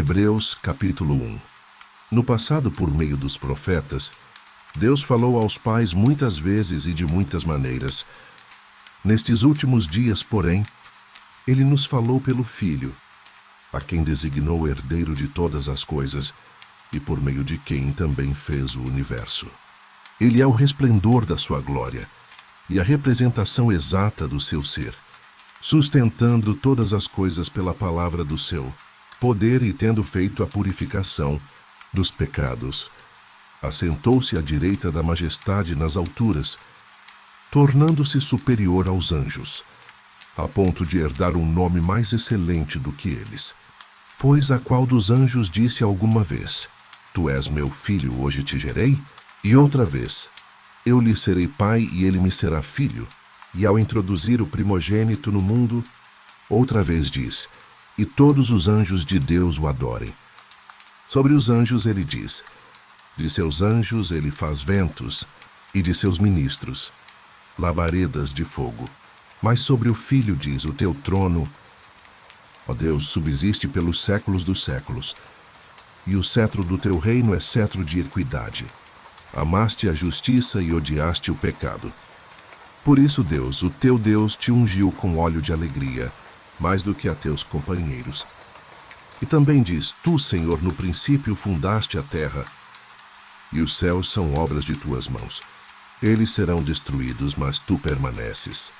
Hebreus capítulo 1. No passado, por meio dos profetas, Deus falou aos pais muitas vezes e de muitas maneiras. Nestes últimos dias, porém, Ele nos falou pelo Filho, a quem designou herdeiro de todas as coisas e por meio de quem também fez o universo. Ele é o resplendor da sua glória e a representação exata do seu ser, sustentando todas as coisas pela palavra do seu poder e tendo feito a purificação dos pecados. Assentou-se à direita da majestade nas alturas, tornando-se superior aos anjos, a ponto de herdar um nome mais excelente do que eles. Pois a qual dos anjos disse alguma vez: Tu és meu filho, hoje te gerei? E outra vez: Eu lhe serei pai e ele me será filho. E ao introduzir o primogênito no mundo, outra vez diz: E todos os anjos de Deus o adorem. Sobre os anjos ele diz: De seus anjos ele faz ventos, e de seus ministros labaredas de fogo. Mas sobre o Filho diz: O teu trono, ó Deus, subsiste pelos séculos dos séculos, e o cetro do teu reino é cetro de equidade. Amaste a justiça e odiaste o pecado. Por isso Deus, o teu Deus, te ungiu com óleo de alegria, mais do que a teus companheiros. E também diz: Tu, Senhor, no princípio fundaste a terra, e os céus são obras de tuas mãos. Eles serão destruídos, mas tu permaneces.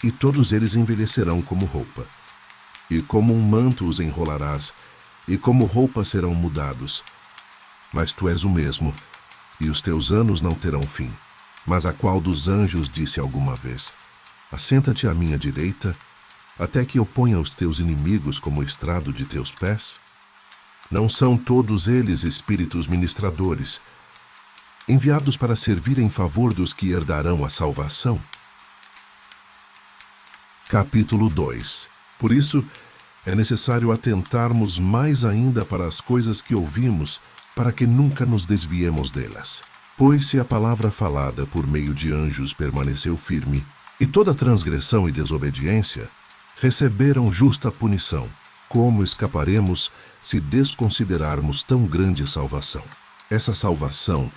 E todos eles envelhecerão como roupa, e como um manto os enrolarás, e como roupa serão mudados. Mas tu és o mesmo, e os teus anos não terão fim. Mas a qual dos anjos disse alguma vez: Assenta-te à minha direita, até que eu ponha os teus inimigos como estrado de teus pés? Não são todos eles espíritos ministradores, enviados para servir em favor dos que herdarão a salvação? Capítulo 2. Por isso, é necessário atentarmos mais ainda para as coisas que ouvimos, para que nunca nos desviemos delas. Pois se a palavra falada por meio de anjos permaneceu firme, e toda transgressão e desobediência receberam justa punição, como escaparemos se desconsiderarmos tão grande salvação? Essa salvação,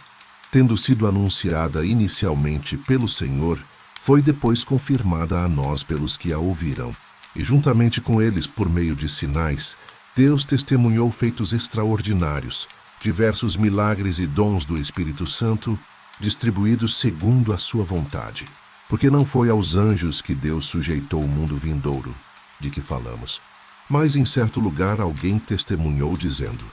tendo sido anunciada inicialmente pelo Senhor, foi depois confirmada a nós pelos que a ouviram. E juntamente com eles, por meio de sinais, Deus testemunhou feitos extraordinários, diversos milagres e dons do Espírito Santo, distribuídos segundo a sua vontade. Porque não foi aos anjos que Deus sujeitou o mundo vindouro, de que falamos. Mas em certo lugar alguém testemunhou dizendo: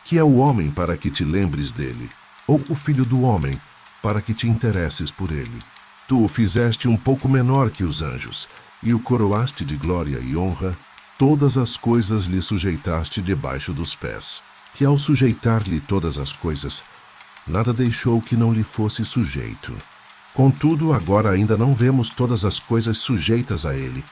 Que é o homem para que te lembres dele, ou o filho do homem para que te interesses por ele? Tu o fizeste um pouco menor que os anjos, e o coroaste de glória e honra, todas as coisas lhe sujeitaste debaixo dos pés. Que ao sujeitar-lhe todas as coisas, nada deixou que não lhe fosse sujeito. Contudo, agora ainda não vemos todas as coisas sujeitas a ele.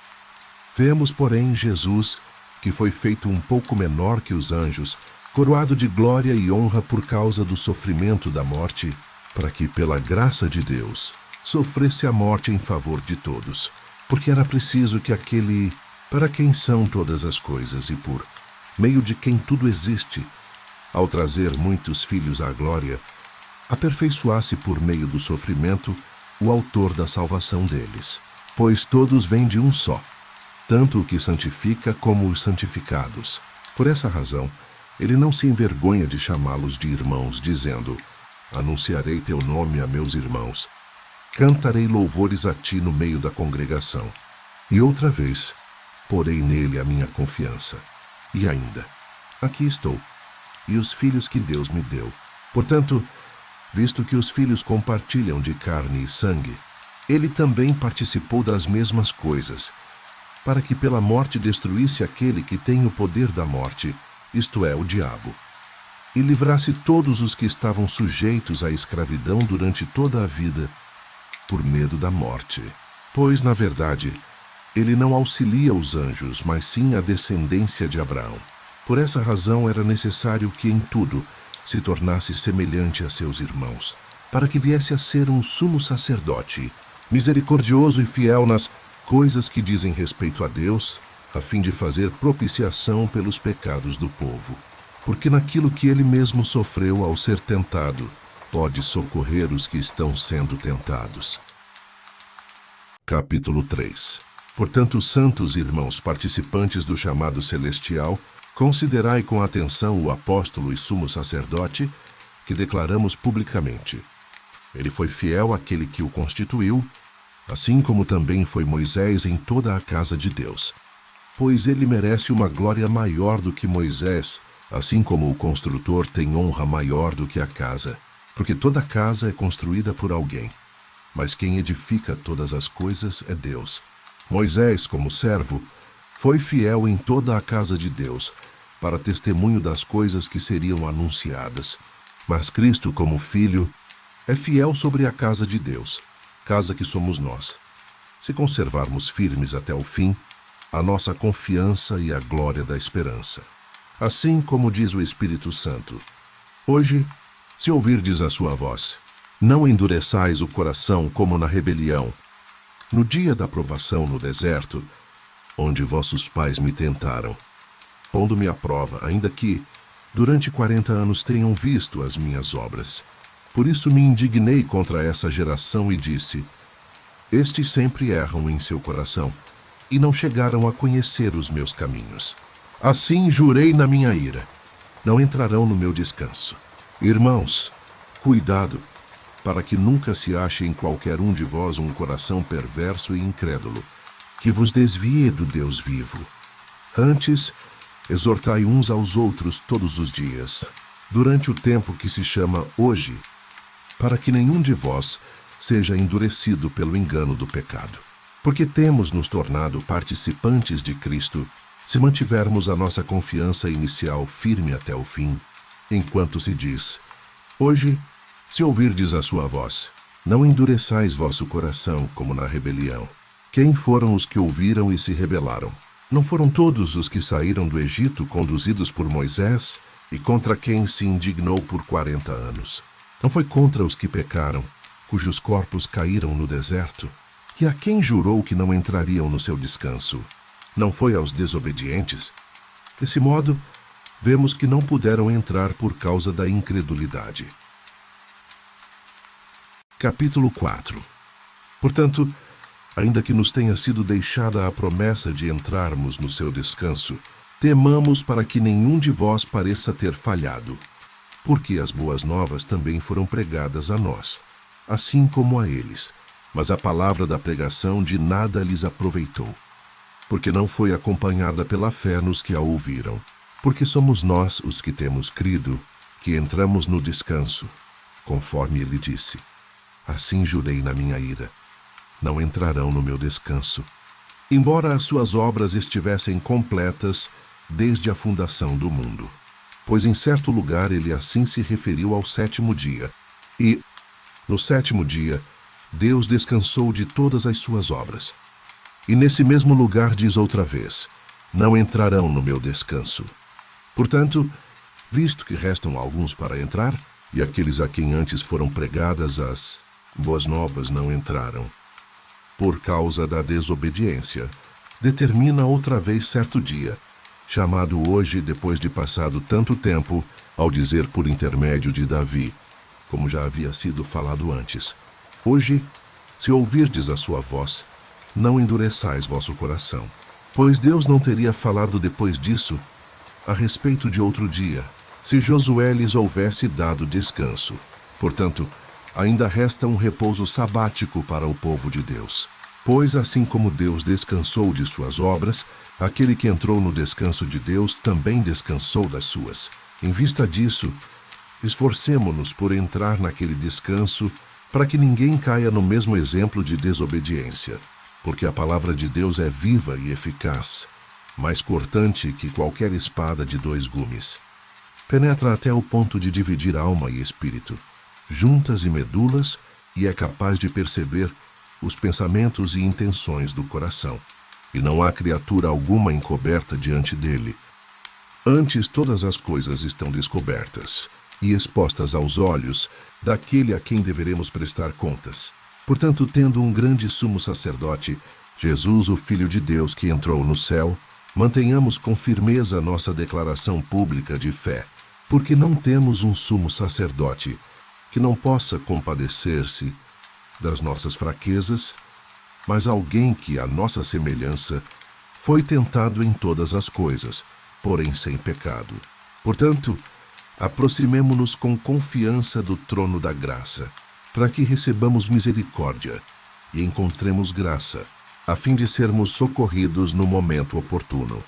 Vemos, porém, Jesus, que foi feito um pouco menor que os anjos, coroado de glória e honra por causa do sofrimento da morte, para que, pela graça de Deus, sofresse a morte em favor de todos. Porque era preciso que aquele para quem são todas as coisas e por meio de quem tudo existe, ao trazer muitos filhos à glória, aperfeiçoasse por meio do sofrimento o autor da salvação deles. Pois todos vêm de um só, tanto o que santifica como os santificados. Por essa razão, ele não se envergonha de chamá-los de irmãos, dizendo: Anunciarei teu nome a meus irmãos. Cantarei louvores a ti no meio da congregação. E outra vez, porei nele a minha confiança. E ainda, aqui estou, e os filhos que Deus me deu. Portanto, visto que os filhos compartilham de carne e sangue, ele também participou das mesmas coisas, para que pela morte destruísse aquele que tem o poder da morte, isto é, o diabo, e livrasse todos os que estavam sujeitos à escravidão durante toda a vida, por medo da morte. Pois, na verdade, ele não auxilia os anjos, mas sim a descendência de Abraão. Por essa razão era necessário que em tudo se tornasse semelhante a seus irmãos, para que viesse a ser um sumo sacerdote, misericordioso e fiel nas coisas que dizem respeito a Deus, a fim de fazer propiciação pelos pecados do povo. Porque naquilo que ele mesmo sofreu ao ser tentado, pode socorrer os que estão sendo tentados. Capítulo 3. Portanto, santos irmãos participantes do chamado celestial, considerai com atenção o apóstolo e sumo sacerdote que declaramos publicamente. Ele foi fiel àquele que o constituiu, assim como também foi Moisés em toda a casa de Deus. Pois ele merece uma glória maior do que Moisés, assim como o construtor tem honra maior do que a casa, porque toda casa é construída por alguém, mas quem edifica todas as coisas é Deus. Moisés, como servo, foi fiel em toda a casa de Deus, para testemunho das coisas que seriam anunciadas. Mas Cristo, como Filho, é fiel sobre a casa de Deus, casa que somos nós. Se conservarmos firmes até o fim, a nossa confiança e a glória da esperança. Assim como diz o Espírito Santo, hoje, se ouvirdes a sua voz, não endureçais o coração como na rebelião, no dia da provação no deserto, onde vossos pais me tentaram, pondo-me à prova, ainda que, durante 40 anos tenham visto as minhas obras. Por isso me indignei contra essa geração e disse, estes sempre erram em seu coração, e não chegaram a conhecer os meus caminhos. Assim jurei na minha ira, não entrarão no meu descanso. Irmãos, cuidado, para que nunca se ache em qualquer um de vós um coração perverso e incrédulo, que vos desvie do Deus vivo. Antes, exortai uns aos outros todos os dias, durante o tempo que se chama hoje, para que nenhum de vós seja endurecido pelo engano do pecado. Porque temos nos tornado participantes de Cristo, se mantivermos a nossa confiança inicial firme até o fim, enquanto se diz, hoje, se ouvirdes a sua voz, não endureçais vosso coração como na rebelião. Quem foram os que ouviram e se rebelaram? Não foram todos os que saíram do Egito conduzidos por Moisés e contra quem se indignou por 40 anos? Não foi contra os que pecaram, cujos corpos caíram no deserto? E a quem jurou que não entrariam no seu descanso? Não foi aos desobedientes? Desse modo, vemos que não puderam entrar por causa da incredulidade. Capítulo 4. Portanto, ainda que nos tenha sido deixada a promessa de entrarmos no seu descanso, temamos para que nenhum de vós pareça ter falhado, porque as boas novas também foram pregadas a nós, assim como a eles. Mas a palavra da pregação de nada lhes aproveitou, porque não foi acompanhada pela fé nos que a ouviram. Porque somos nós, os que temos crido, que entramos no descanso, conforme ele disse. Assim jurei na minha ira, não entrarão no meu descanso, embora as suas obras estivessem completas desde a fundação do mundo. Pois em certo lugar ele assim se referiu ao 7º dia, e, no 7º dia, Deus descansou de todas as suas obras. E nesse mesmo lugar diz outra vez, não entrarão no meu descanso. Portanto, visto que restam alguns para entrar, e aqueles a quem antes foram pregadas as boas novas não entraram, por causa da desobediência, determina outra vez certo dia, chamado hoje depois de passado tanto tempo, ao dizer por intermédio de Davi, como já havia sido falado antes, hoje, se ouvirdes a sua voz, não endureçais vosso coração. Pois Deus não teria falado depois disso a respeito de outro dia, se Josué lhes houvesse dado descanso. Portanto, ainda resta um repouso sabático para o povo de Deus. Pois assim como Deus descansou de suas obras, aquele que entrou no descanso de Deus também descansou das suas. Em vista disso, esforcemo-nos por entrar naquele descanso, para que ninguém caia no mesmo exemplo de desobediência. Porque a palavra de Deus é viva e eficaz, mais cortante que qualquer espada de 2 gumes. Penetra até o ponto de dividir alma e espírito, juntas e medulas, e é capaz de perceber os pensamentos e intenções do coração. E não há criatura alguma encoberta diante dele. Antes todas as coisas estão descobertas e expostas aos olhos daquele a quem deveremos prestar contas. Portanto, tendo um grande sumo sacerdote, Jesus, o Filho de Deus, que entrou no céu, Mantenhamos com firmeza nossa declaração pública de fé, porque não temos um sumo sacerdote que não possa compadecer-se das nossas fraquezas, mas alguém que, à nossa semelhança, foi tentado em todas as coisas, porém sem pecado. Portanto, aproximemo-nos com confiança do trono da graça, para que recebamos misericórdia e encontremos graça, a fim de sermos socorridos no momento oportuno.